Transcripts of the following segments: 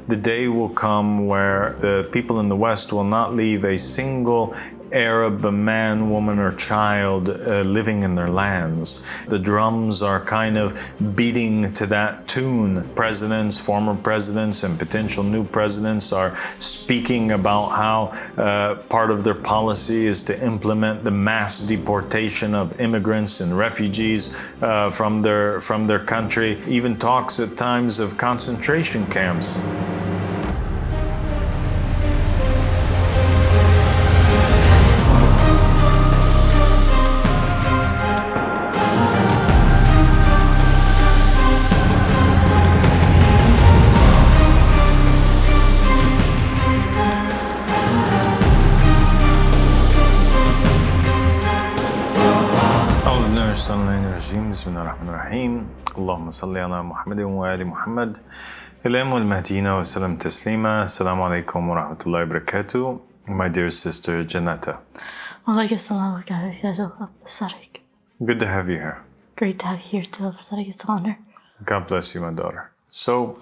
the day will come where the people in the West will not leave a single Arab man, woman, or child living in their lands. The drums are kind of beating to that tune. Presidents, former presidents, and potential new presidents are speaking about how part of their policy is to implement the mass deportation of immigrants and refugees from their country. Even talks at times of concentration camps. بسم الله الرحمن الرحيم اللهم صل على محمد وآل محمد الإمام المهديين وسلم تسليما السلام عليكم ورحمة الله وبركاته. My dear sister Janetta. Good to have you here. Great to have you here too, al-Sadiq. It's an honor. God bless you, my daughter. So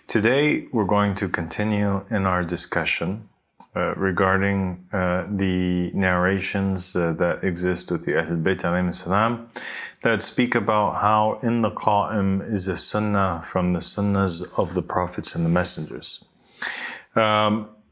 today we're going to continue in our discussion regarding the narrations that exist with the Ahlul Bayt alayhim salam that speak about how in the Qaim is a sunnah from the sunnahs of the prophets and the messengers.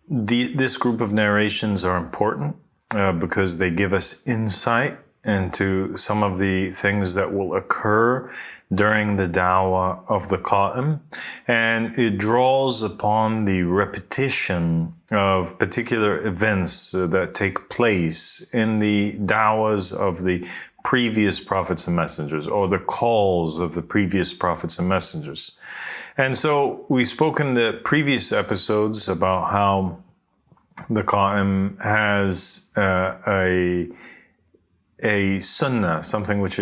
This group of narrations are important because they give us insight into some of the things that will occur during the da'wah of the Qaim, and it draws upon the repetition of particular events that take place in the da'wahs of the previous prophets and messengers, or the calls of the previous prophets and messengers. And so we spoke in the previous episodes about how the Qaim has a sunnah, something which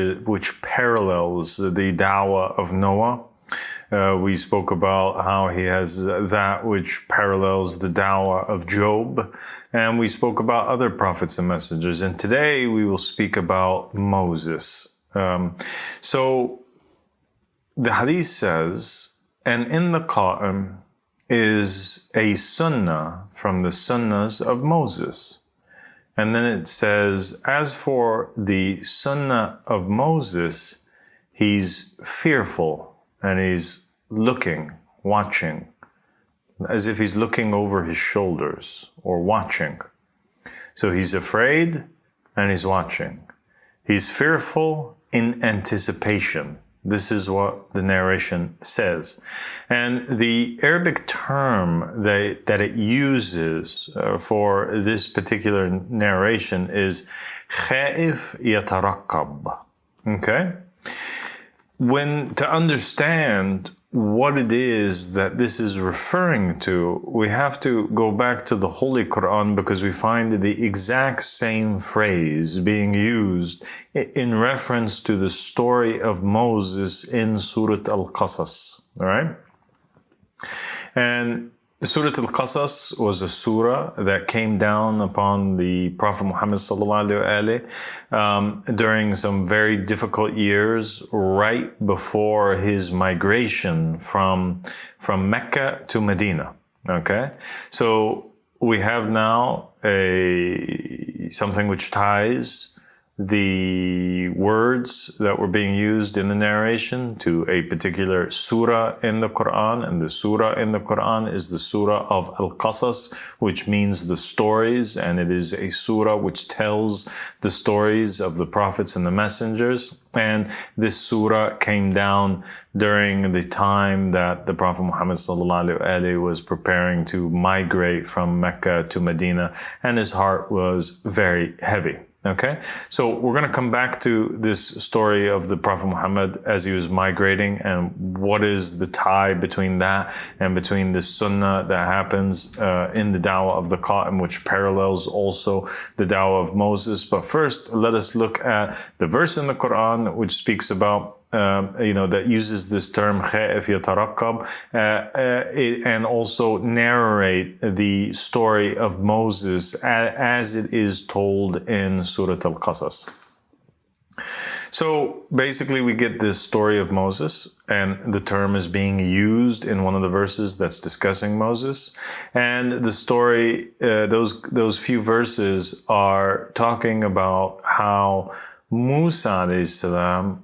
parallels the da'wah of Noah. We spoke about how he has that which parallels the da'wah of Job, and we spoke about other prophets and messengers. And today we will speak about Moses. So the hadith says, and in the Qaim is a sunnah from the sunnahs of Moses. And then it says, as for the sunnah of Moses, he's fearful and he's looking, watching, as if he's looking over his shoulders or watching. So he's afraid and he's watching. He's fearful in anticipation. This is what the narration says. And the Arabic term that it uses for this particular narration is khaif yataraqqab. Okay? To understand what it is that this is referring to, we have to go back to the Holy Quran, because we find the exact same phrase being used in reference to the story of Moses in Surah Al-Qasas. All right? And Surah Al-Qasas was a surah that came down upon the Prophet Muhammad during some very difficult years right before his migration from Mecca to Medina. Okay? So we have now something which ties the words that were being used in the narration to a particular surah in the Quran, and the surah in the Quran is the surah of Al-Qasas, which means the stories, and it is a surah which tells the stories of the prophets and the messengers. And this surah came down during the time that the Prophet Muhammad was preparing to migrate from Mecca to Medina, and his heart was very heavy. Okay, so we're going to come back to this story of the Prophet Muhammad as he was migrating, and what is the tie between that and between the sunnah that happens in the da'wah of the Qaim, which parallels also the da'wah of Moses. But first, let us look at the verse in the Quran which speaks about that uses this term khaif yataraqqab, and also narrate the story of Moses as it is told in Surah Al-Qasas. So basically we get this story of Moses, and the term is being used in one of the verses that's discussing Moses. And the story, those few verses are talking about how Musa alayhi salam,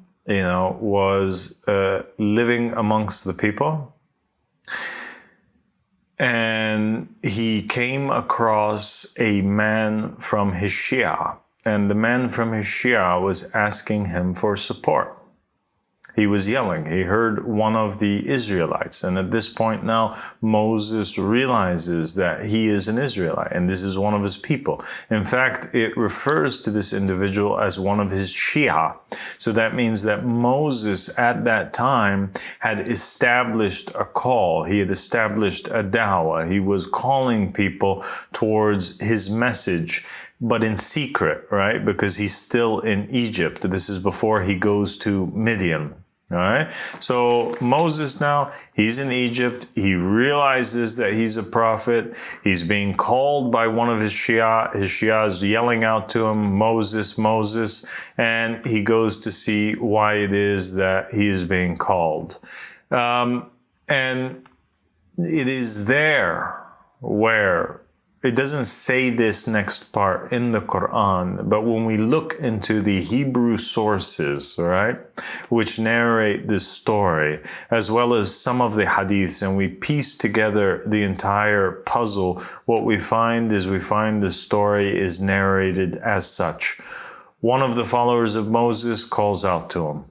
was living amongst the people. And he came across a man from his Shia. And the man from his Shia was asking him for support. He was yelling. He heard one of the Israelites. And at this point now, Moses realizes that he is an Israelite and this is one of his people. In fact, it refers to this individual as one of his Shia. So that means that Moses at that time had established a call. He had established a dawah. He was calling people towards his message, but in secret, right? Because he's still in Egypt. This is before he goes to Midian. All right. So Moses now, he's in Egypt. He realizes that he's a prophet. He's being called by one of his Shia. His Shia is yelling out to him, Moses, Moses. And he goes to see why it is that he is being called. And it is there where it doesn't say this next part in the Quran, but when we look into the Hebrew sources, right, which narrate this story, as well as some of the hadiths, and we piece together the entire puzzle, what we find is the story is narrated as such. One of the followers of Moses calls out to him.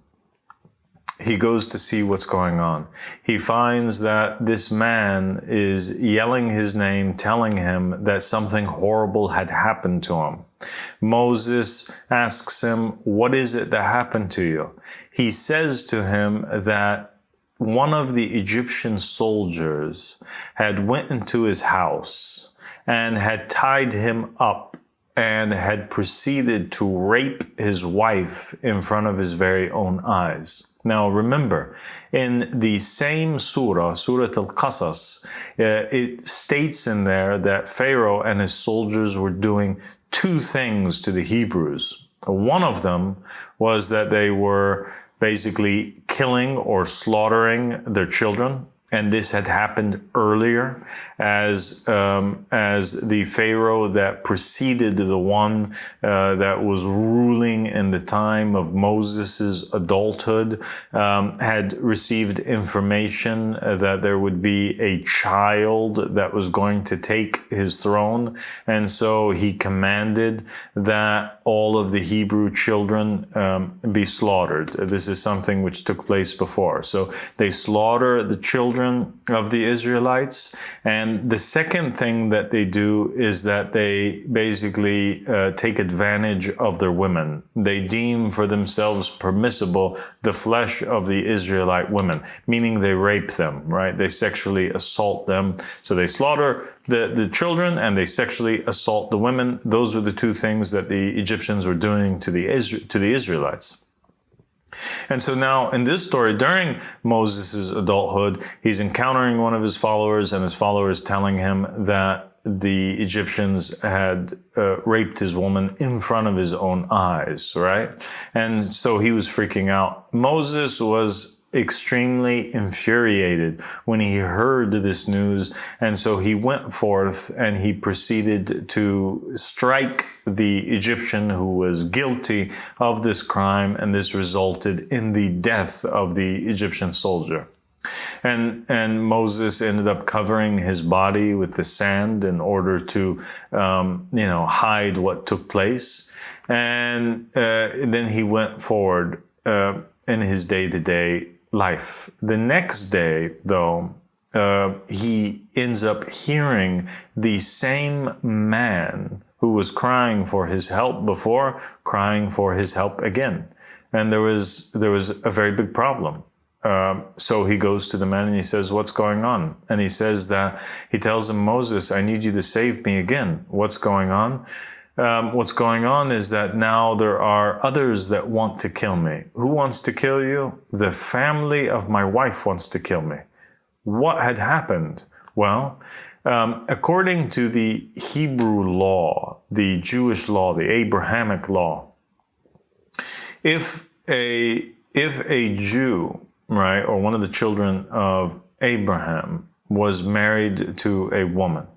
He goes to see what's going on. He finds that this man is yelling his name, telling him that something horrible had happened to him. Moses asks him, what is it that happened to you? He says to him that one of the Egyptian soldiers had went into his house and had tied him up and had proceeded to rape his wife in front of his very own eyes. Now remember, in the same surah, Surah Al-Qasas, it states in there that Pharaoh and his soldiers were doing two things to the Hebrews. One of them was that they were basically killing or slaughtering their children. And this had happened earlier as the Pharaoh that preceded the one that was ruling in the time of Moses' adulthood had received information that there would be a child that was going to take his throne. And so he commanded that all of the Hebrew children be slaughtered. This is something which took place before. So they slaughter the children of the Israelites. And the second thing that they do is that they basically take advantage of their women. They deem for themselves permissible the flesh of the Israelite women, meaning they rape them, right? They sexually assault them. So they slaughter the children and they sexually assault the women. Those were the two things that the Egyptians were doing to the Israelites. And so now in this story, during Moses' adulthood, he's encountering one of his followers and his followers telling him that the Egyptians had raped his woman in front of his own eyes, right? And so he was freaking out. Moses was extremely infuriated when he heard this news. And so he went forth and he proceeded to strike the Egyptian who was guilty of this crime. And this resulted in the death of the Egyptian soldier. And Moses ended up covering his body with the sand in order to, hide what took place. And then he went forward in his day-to-day life. The next day, though, he ends up hearing the same man who was crying for his help before, crying for his help again. And there was a very big problem. So he goes to the man and he says, what's going on? And he tells him, Moses, I need you to save me again. What's going on? What's going on is that now there are others that want to kill me. Who wants to kill you? The family of my wife wants to kill me. What had happened? Well, according to the Hebrew law, the Jewish law, the Abrahamic law, if a Jew, right, or one of the children of Abraham was married to a woman,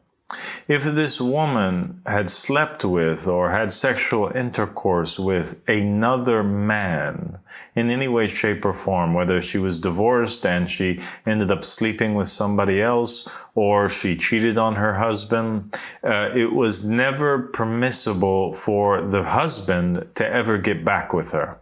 if this woman had slept with or had sexual intercourse with another man in any way, shape, or form, whether she was divorced and she ended up sleeping with somebody else or she cheated on her husband, it was never permissible for the husband to ever get back with her.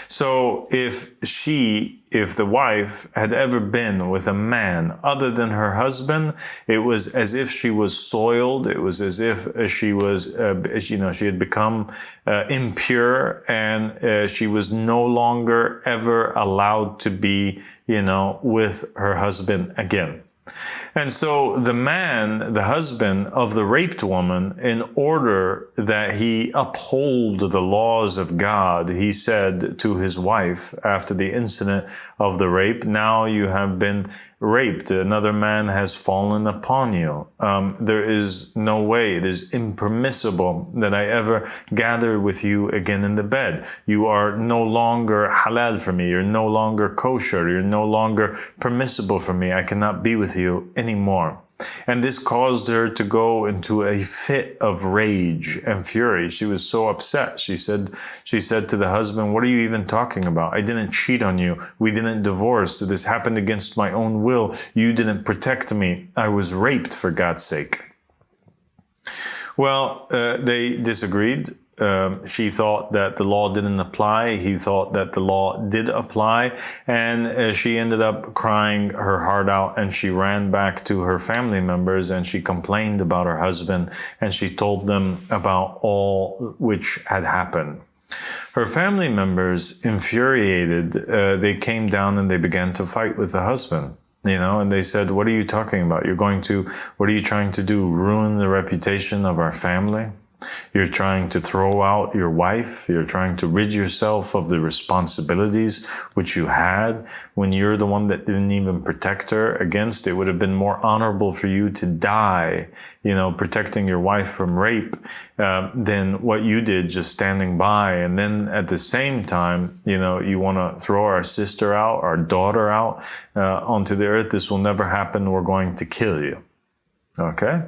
So if the wife had ever been with a man other than her husband, it was as if she was soiled. It was as if she was, she had become impure, and she was no longer ever allowed to be, with her husband again. And so the man, the husband of the raped woman, in order that he uphold the laws of God, he said to his wife after the incident of the rape, now you have been raped. Another man has fallen upon you. There is no way. It is impermissible that I ever gather with you again in the bed. You are no longer halal for me. You're no longer kosher. You're no longer permissible for me. I cannot be with you anymore. And this caused her to go into a fit of rage and fury. She was so upset. She said to the husband, what are you even talking about? I didn't cheat on you. We didn't divorce. This happened against my own will. You didn't protect me. I was raped, for God's sake. Well, they disagreed. She thought that the law didn't apply. He thought that the law did apply. And she ended up crying her heart out, and she ran back to her family members and she complained about her husband, and she told them about all which had happened. Her family members, infuriated, they came down and they began to fight with the husband. And they said, what are you talking about? What are you trying to do? Ruin the reputation of our family? You're trying to throw out your wife. You're trying to rid yourself of the responsibilities which you had when you're the one that didn't even protect her against. It would have been more honorable for you to die, protecting your wife from rape, than what you did just standing by. And then at the same time, you want to throw our sister out, our daughter out, onto the earth. This will never happen. We're going to kill you. Okay?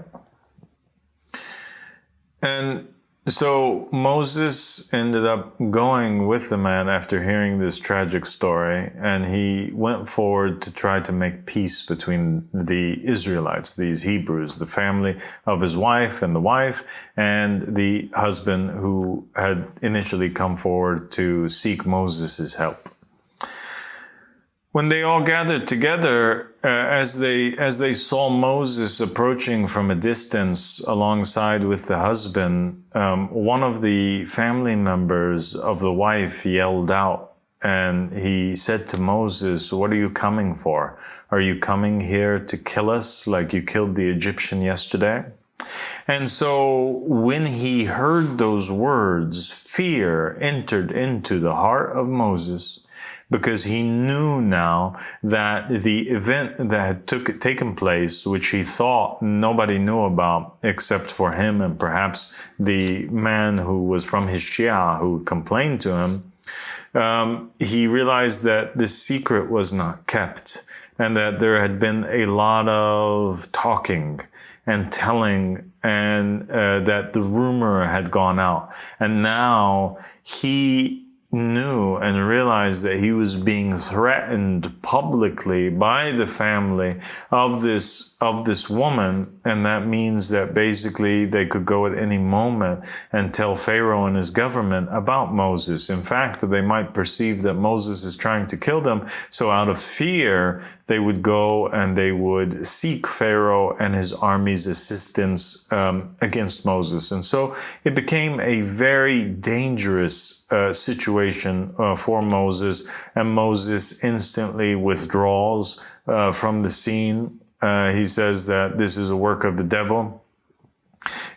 And so Moses ended up going with the man after hearing this tragic story, and he went forward to try to make peace between the Israelites, these Hebrews, the family of his wife, and the husband who had initially come forward to seek Moses' help. When they all gathered together, as they saw Moses approaching from a distance alongside with the husband, one of the family members of the wife yelled out, and he said to Moses, what are you coming for? Are you coming here to kill us like you killed the Egyptian yesterday? And so when he heard those words, fear entered into the heart of Moses, because he knew now that the event that had taken place, which he thought nobody knew about except for him and perhaps the man who was from his Shia who complained to him, he realized that this secret was not kept, and that there had been a lot of talking and telling, and that the rumor had gone out. And now he knew and realized that he was being threatened publicly by the family of this woman, and that means that basically they could go at any moment and tell Pharaoh and his government about Moses. In fact, they might perceive that Moses is trying to kill them, so out of fear they would go and they would seek Pharaoh and his army's assistance against Moses. And so it became a very dangerous situation for Moses, and Moses instantly withdraws from the scene. He says that this is a work of the devil.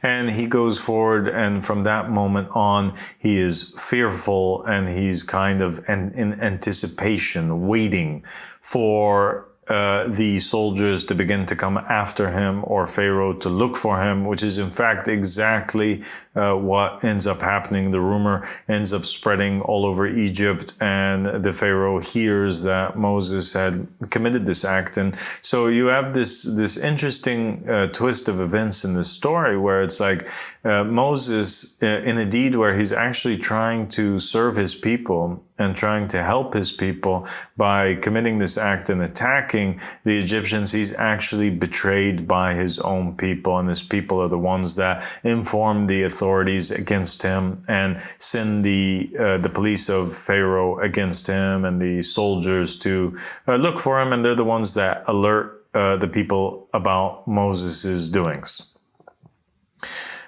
And he goes forward, and from that moment on, he is fearful, and he's kind of in anticipation, waiting for the soldiers to begin to come after him, or Pharaoh to look for him, which is in fact exactly what ends up happening. The rumor ends up spreading all over Egypt, and the Pharaoh hears that Moses had committed this act. And so you have this interesting twist of events in the story, where it's like Moses, in a deed where he's actually trying to serve his people and trying to help his people by committing this act and attacking the Egyptians, he's actually betrayed by his own people. And his people are the ones that inform the authorities against him and send the police of Pharaoh against him and the soldiers to look for him. And they're the ones that alert the people about Moses' doings.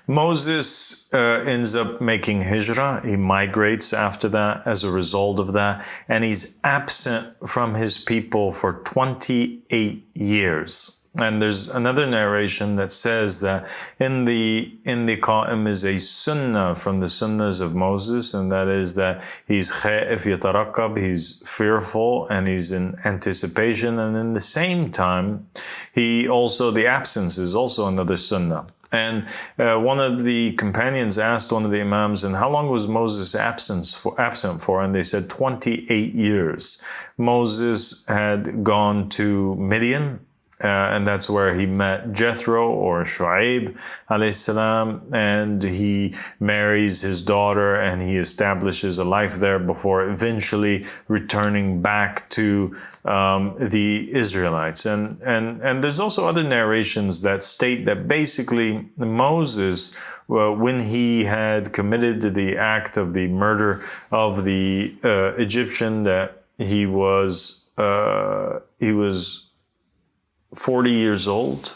Moses ends up making hijrah. He migrates after that as a result of that. And he's absent from his people for 28 years. And there's another narration that says that in the Qaim is a sunnah from the sunnahs of Moses, and that is that he's khaif yatarakkab, he's fearful and he's in anticipation. And in the same time, the absence is also another sunnah. And one of the companions asked one of the imams, and how long was Moses absent for? And they said 28 years. Moses had gone to Midian, and that's where he met Jethro, or Shu'aib alayhi salam, and he marries his daughter and he establishes a life there before eventually returning back to the Israelites. And there's also other narrations that state that basically Moses, when he had committed the act of the murder of the Egyptian, that he was 40 years old,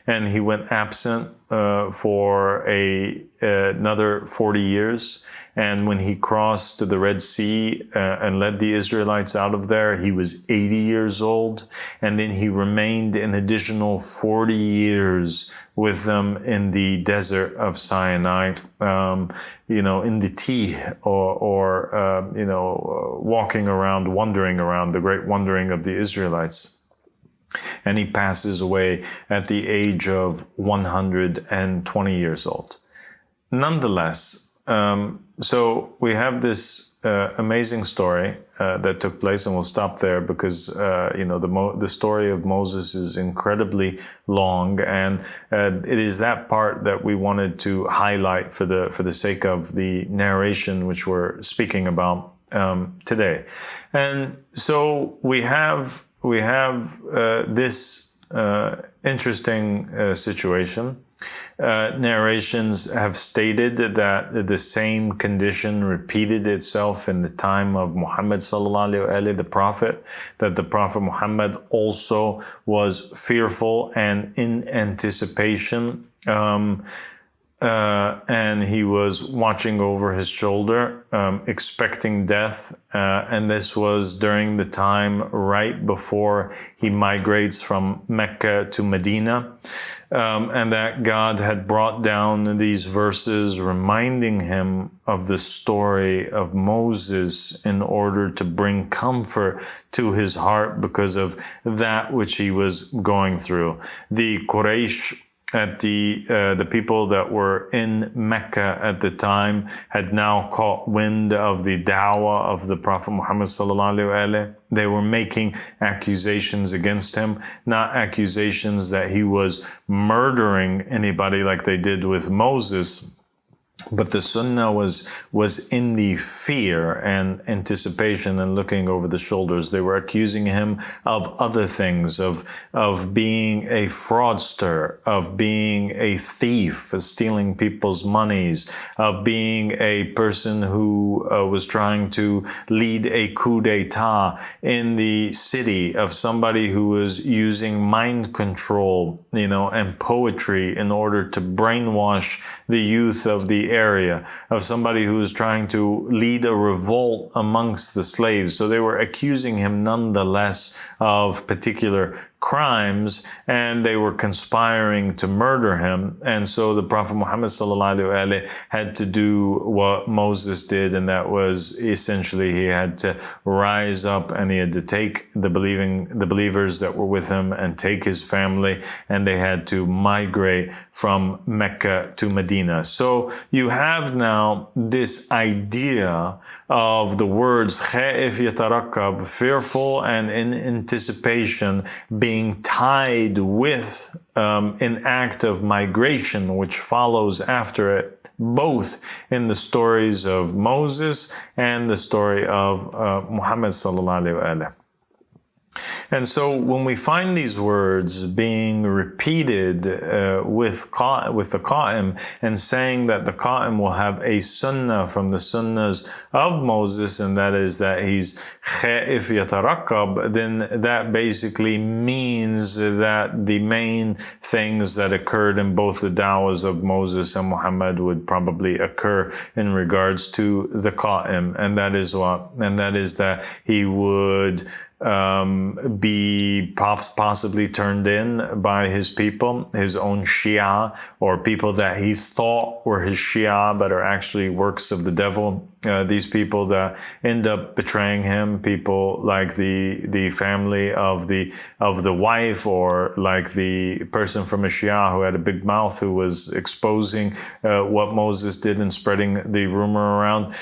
and he went absent for another 40 years. And when he crossed the Red Sea and led the Israelites out of there, he was 80 years old. And then he remained an additional 40 years with them in the desert of Sinai, in the Tih, or walking around, wandering around, the great wandering of the Israelites. And he passes away at the age of 120 years old. Nonetheless, so we have this amazing story that took place, and we'll stop there because the story of Moses is incredibly long, and it is that part that we wanted to highlight for the sake of the narration which we're speaking about today. And so we have this interesting situation. Narrations have stated that the same condition repeated itself in the time of Muhammad sallallahu alaihi wasallam, the Prophet, that the Prophet Muhammad also was fearful and in anticipation, and he was watching over his shoulder, expecting death. And this was during the time right before he migrates from Mecca to Medina. And that God had brought down these verses reminding him of the story of Moses in order to bring comfort to his heart because of that which he was going through. The Quraysh, at the people that were in Mecca at the time, had now caught wind of the da'wah of the Prophet Muhammad sallallahu alaihi wasallam. They were making accusations against him, not accusations that he was murdering anybody like they did with Moses. But the sunnah was in the fear and anticipation and looking over the shoulders. They were accusing him of other things, of being a fraudster, of being a thief, of stealing people's monies, of being a person who was trying to lead a coup d'etat in the city, of somebody who was using mind control, and poetry in order to brainwash the youth of the area, of somebody who was trying to lead a revolt amongst the slaves. So they were accusing him nonetheless of particular crimes, and they were conspiring to murder him. And so the Prophet Muhammad had to do what Moses did, and that was essentially he had to rise up and he had to take the believers that were with him and take his family, and they had to migrate from Mecca to Medina. So you have now this idea of the words khaif yatarakab, fearful and in anticipation, being tied with an act of migration which follows after it, both in the stories of Moses and the story of Muhammad sallallahu alaihi wasallam. And so when we find these words being repeated with the Qaim and saying that the Qaim will have a sunnah from the sunnahs of Moses, and that is that he's khaif yatarakab, then that basically means that the main things that occurred in both the da'was of Moses and Muhammad would probably occur in regards to the Qaim. And that is what? And that is that he would be possibly turned in by his people, his own Shia, or people that he thought were his Shia, but are actually works of the devil. These people that end up betraying him, people like the family of the wife, or like the person from a Shia who had a big mouth, who was exposing what Moses did and spreading the rumor around.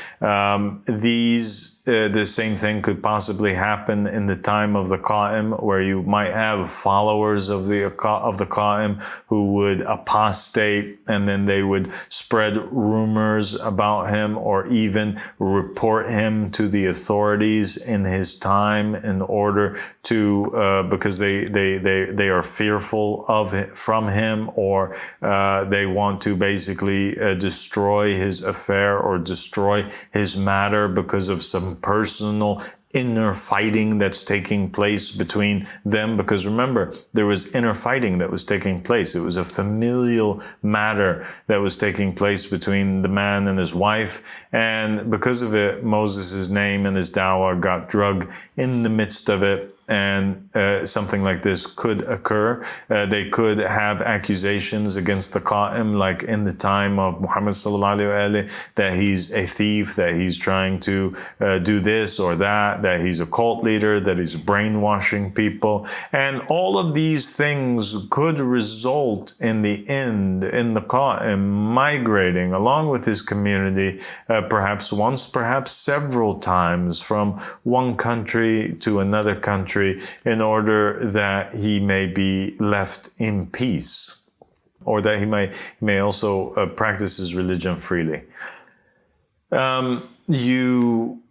The same thing could possibly happen in the time of the Qaim, where you might have followers of the Qaim who would apostate, and then they would spread rumors about him, or even report him to the authorities in his time, in order to because they are fearful from him, or they want to basically destroy his affair or destroy his matter because of some personal inner fighting that's taking place between them. Because remember, there was inner fighting that was taking place. It was a familial matter that was taking place between the man and his wife. And because of it, Moses' name and his dawah got dragged in the midst of it. And something like this could occur. They could have accusations against the Qaim, like in the time of Muhammad sallallahu alaihi wasallam, that he's a thief, that he's trying to do this or that he's a cult leader, that he's brainwashing people. And all of these things could result in the end in the Qaim migrating along with his community, perhaps once, perhaps several times, from one country to another country, in order that he may be left in peace, or that he may also practice his religion freely. You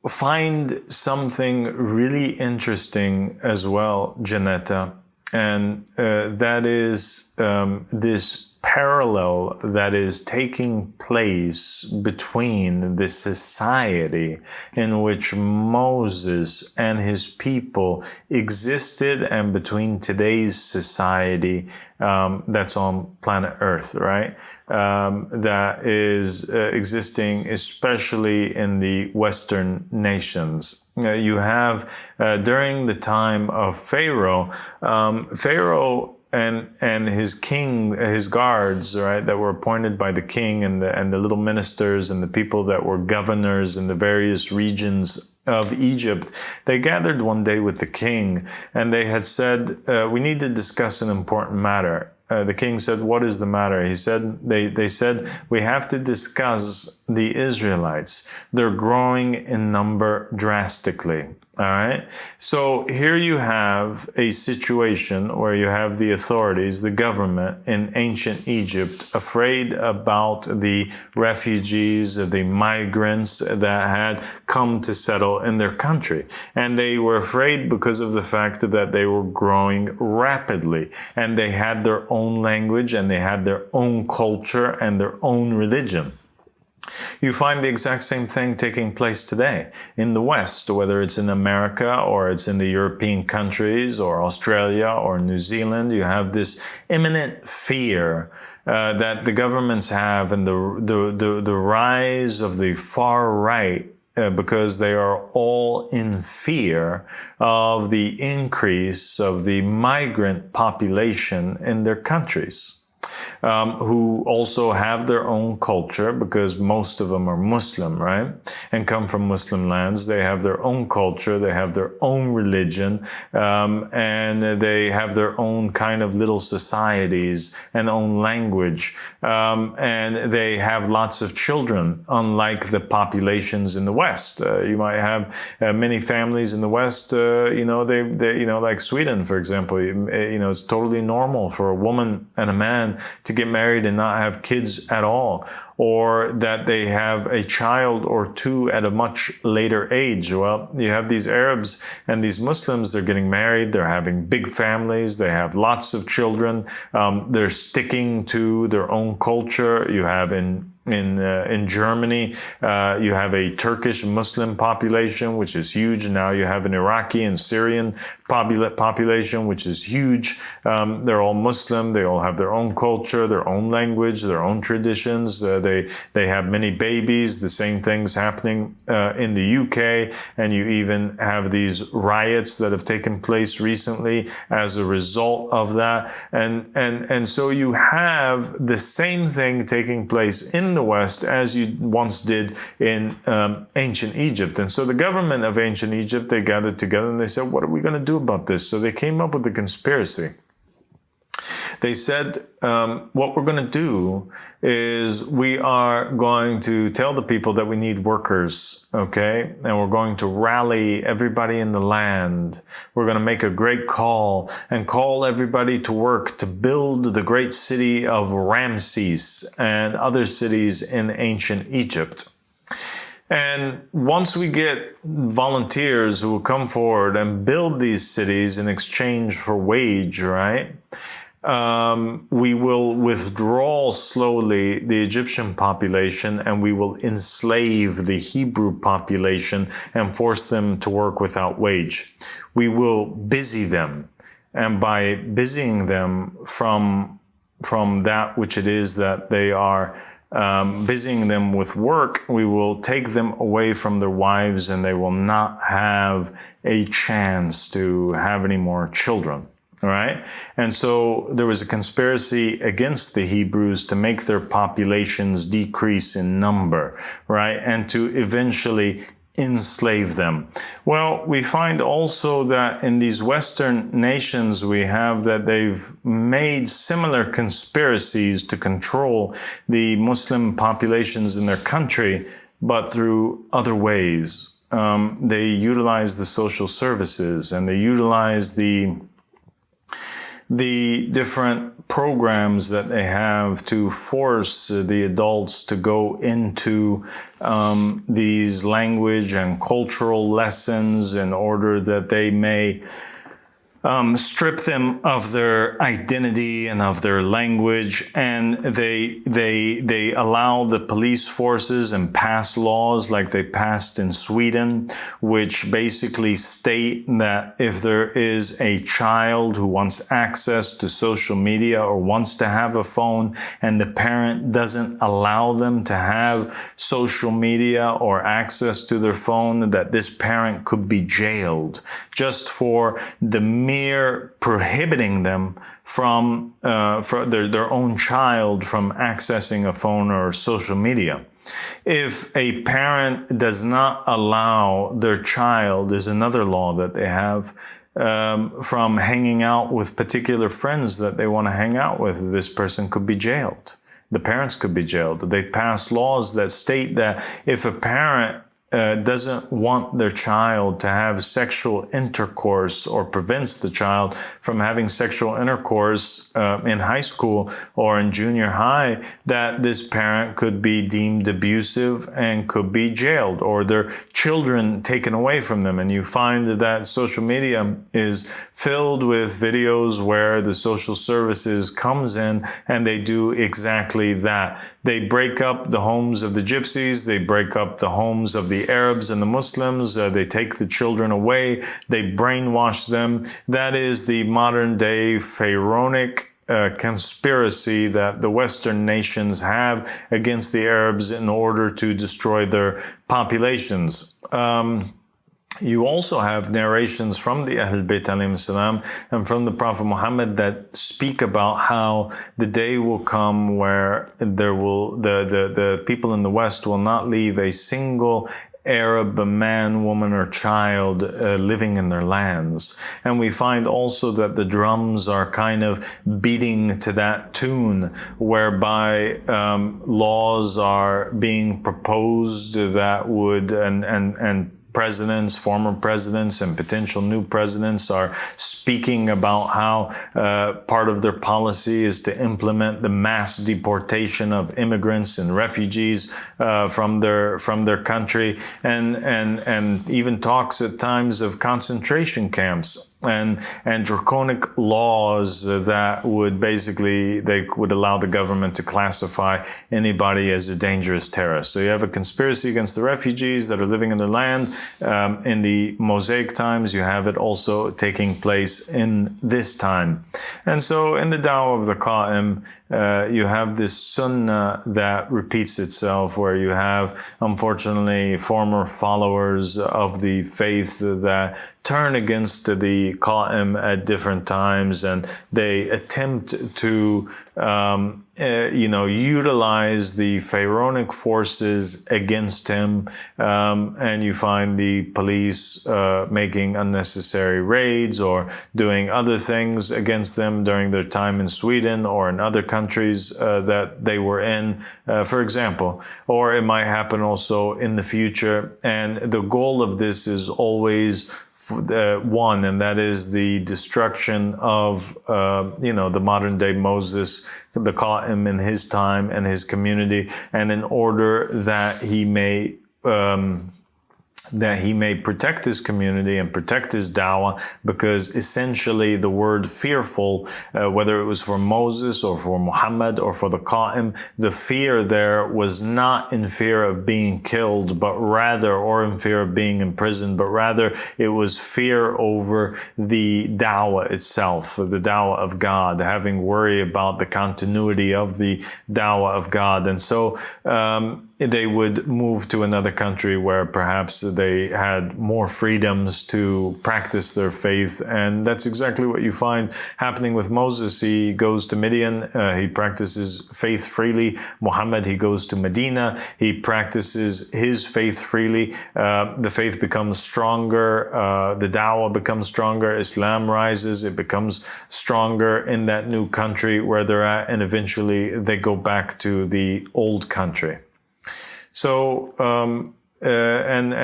find something really interesting as well, Janetta, and that is this parallel that is taking place between the society in which Moses and his people existed and between today's society that's on planet Earth, right? That is existing especially in the Western nations. You have, during the time of Pharaoh, and his king, his guards, right, that were appointed by the king, and the little ministers and the people that were governors in the various regions of Egypt, they gathered one day with the king, and they had said, we need to discuss an important matter. The king said, what is the matter? He said, they said, we have to discuss the Israelites. They're growing in number drastically. All right. So here you have a situation where you have the authorities, the government in ancient Egypt, afraid about the refugees, the migrants that had come to settle in their country. And they were afraid because of the fact that they were growing rapidly, and they had their own language, and they had their own culture and their own religion. You find the exact same thing taking place today in the West, whether it's in America or it's in the European countries or Australia or New Zealand. You have this imminent fear that the governments have, and the rise of the far right because they are all in fear of the increase of the migrant population in their countries. Who also have their own culture, because most of them are Muslim, right? And come from Muslim lands. They have their own culture, they have their own religion, and they have their own kind of little societies and own language. And they have lots of children, unlike the populations in the West. You might have many families in the West, like Sweden, for example. It's totally normal for a woman and a man to get married and not have kids at all, or that they have a child or two at a much later age. Well, you have these Arabs and these Muslims, they're getting married, they're having big families, they have lots of children, they're sticking to their own culture. You have in Germany, you have a Turkish Muslim population, which is huge. Now you have an Iraqi and Syrian population, which is huge. They're all Muslim. They all have their own culture, their own language, their own traditions. They have many babies. The same things happening in the UK, and you even have these riots that have taken place recently as a result of that. And so you have the same thing taking place in the West as you once did in ancient Egypt. And so the government of ancient Egypt, they gathered together and they said, what are we going to do about this? So they came up with a conspiracy. They said, what we're going to do is we are going to tell the people that we need workers, okay? And we're going to rally everybody in the land. We're going to make a great call and call everybody to work to build the great city of Ramses and other cities in ancient Egypt. And once we get volunteers who will come forward and build these cities in exchange for wage, right? We will withdraw slowly the Egyptian population, and we will enslave the Hebrew population and force them to work without wage. We will busy them. And by busying them from that which it is that they are busying them with work, we will take them away from their wives, and they will not have a chance to have any more children. All right. And so there was a conspiracy against the Hebrews to make their populations decrease in number, right? And to eventually enslave them. Well, we find also that in these Western nations, we have that they've made similar conspiracies to control the Muslim populations in their country, but through other ways. They utilize the social services, and they utilize the different programs that they have to force the adults to go into these language and cultural lessons in order that they may strip them of their identity and of their language, and they allow the police forces and pass laws like they passed in Sweden, which basically state that if there is a child who wants access to social media or wants to have a phone and the parent doesn't allow them to have social media or access to their phone, that this parent could be jailed just for the mere prohibiting them from their own child from accessing a phone or social media. If a parent does not allow their child, is another law that they have, from hanging out with particular friends that they want to hang out with, this person could be jailed. The parents could be jailed. They pass laws that state that if a parent doesn't want their child to have sexual intercourse or prevents the child from having sexual intercourse in high school or in junior high, that this parent could be deemed abusive and could be jailed, or their children taken away from them. And you find that social media is filled with videos where the social services comes in and they do exactly that. They break up the homes of the gypsies, they break up the homes of the Arabs and the Muslims, they take the children away, they brainwash them. That is the modern day pharaonic conspiracy that the Western nations have against the Arabs in order to destroy their populations. You also have narrations from the Ahlul Bayt alayhim salam and from the Prophet Muhammad that speak about how the day will come where the people in the West will not leave a single Arab man, woman, or child living in their lands. And we find also that the drums are kind of beating to that tune, whereby laws are being proposed that would, and presidents, former presidents, and potential new presidents are speaking about how part of their policy is to implement the mass deportation of immigrants and refugees from their country, and even talks at times of concentration camps and draconic laws that would basically, they would allow the government to classify anybody as a dangerous terrorist. So you have a conspiracy against the refugees that are living in their land. In the Mosaic times, you have it also taking place in this time. And so in the Dawah of the Qaim, you have this sunnah that repeats itself, where you have, unfortunately, former followers of the faith that turn against the Qaim at different times, and they attempt to utilize the pharaonic forces against him, and you find the police making unnecessary raids or doing other things against them during their time in Sweden or in other countries that they were in, for example. Or it might happen also in the future, and the goal of this is always one, and that is the destruction of the modern day Moses, the Qaim in his time and his community, and in order that he may protect his community and protect his dawah, because essentially the word fearful, whether it was for Moses or for Muhammad or for the Qaim, the fear there was not in fear of being killed, but rather, or in fear of being imprisoned, but rather it was fear over the dawah itself, the dawah of God, having worry about the continuity of the dawah of God. And so they would move to another country where perhaps they had more freedoms to practice their faith. And that's exactly what you find happening with Moses. He goes to Midian, he practices faith freely. Muhammad, he goes to Medina, he practices his faith freely. The faith becomes stronger, the dawah becomes stronger, Islam rises, it becomes stronger in that new country where they're at, and eventually they go back to the old country. So, and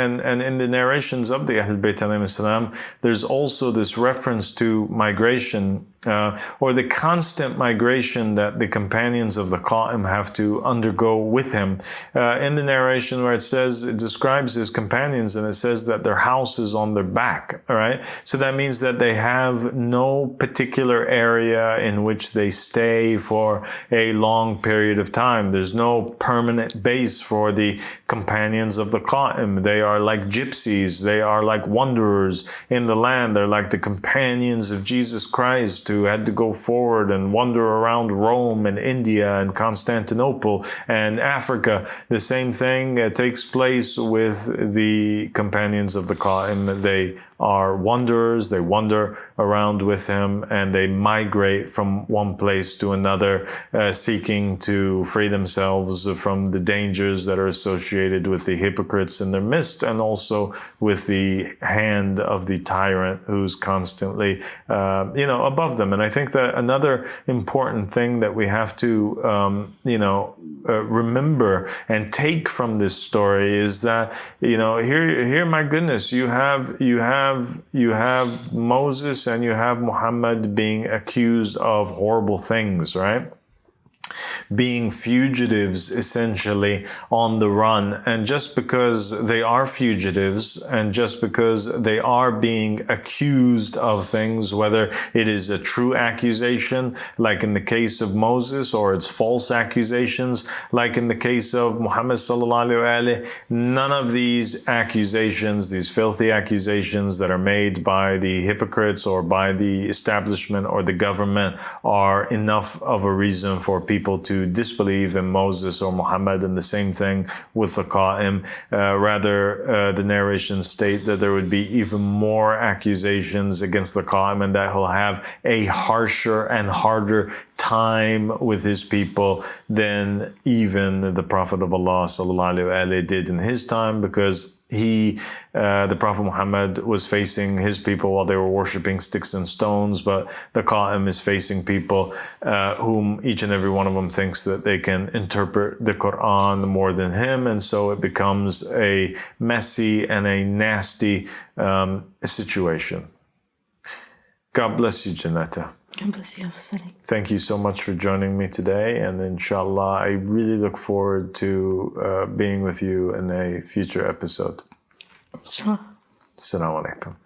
in the narrations of the Ahlul Bayt alayhim salam, there's also this reference to migration, or the constant migration that the companions of the Qaim have to undergo with him. In the narration where it describes his companions, and it says that their house is on their back, all right? So that means that they have no particular area in which they stay for a long period of time. There's no permanent base for the companions of the Qaim. They are like gypsies. They are like wanderers in the land. They're like the companions of Jesus Christ, who had to go forward and wander around Rome and India and Constantinople and Africa. The same thing takes place with the companions of the Qaim. They are wanderers, they wander around with him, and they migrate from one place to another, seeking to free themselves from the dangers that are associated with the hypocrites in their midst, and also with the hand of the tyrant who's constantly, above them. And I think that another important thing that we have to, remember and take from this story is that, here, my goodness, you have Moses and you have Muhammad being accused of horrible things, right? being fugitives, essentially on the run. And just because they are fugitives, and just because they are being accused of things, whether it is a true accusation, like in the case of Moses, or it's false accusations, like in the case of Muhammad sallallahu alaihi wasallam, none of these accusations, these filthy accusations that are made by the hypocrites or by the establishment or the government, are enough of a reason for people to disbelieve in Moses or Muhammad. And the same thing with the Qaim. Rather, the narrations state that there would be even more accusations against the Qaim, and that he'll have a harsher and harder time with his people than even the Prophet of Allah sallallahu alaihi wasallam did in his time, because the Prophet Muhammad was facing his people while they were worshipping sticks and stones, but the Qaim is facing people whom each and every one of them thinks that they can interpret the Quran more than him, and so it becomes a messy and a nasty situation. God bless you, Janetta. God bless you, al-Sadiq. Thank you so much for joining me today, and inshallah, I really look forward to being with you in a future episode. Inshallah. Assalamu alaikum.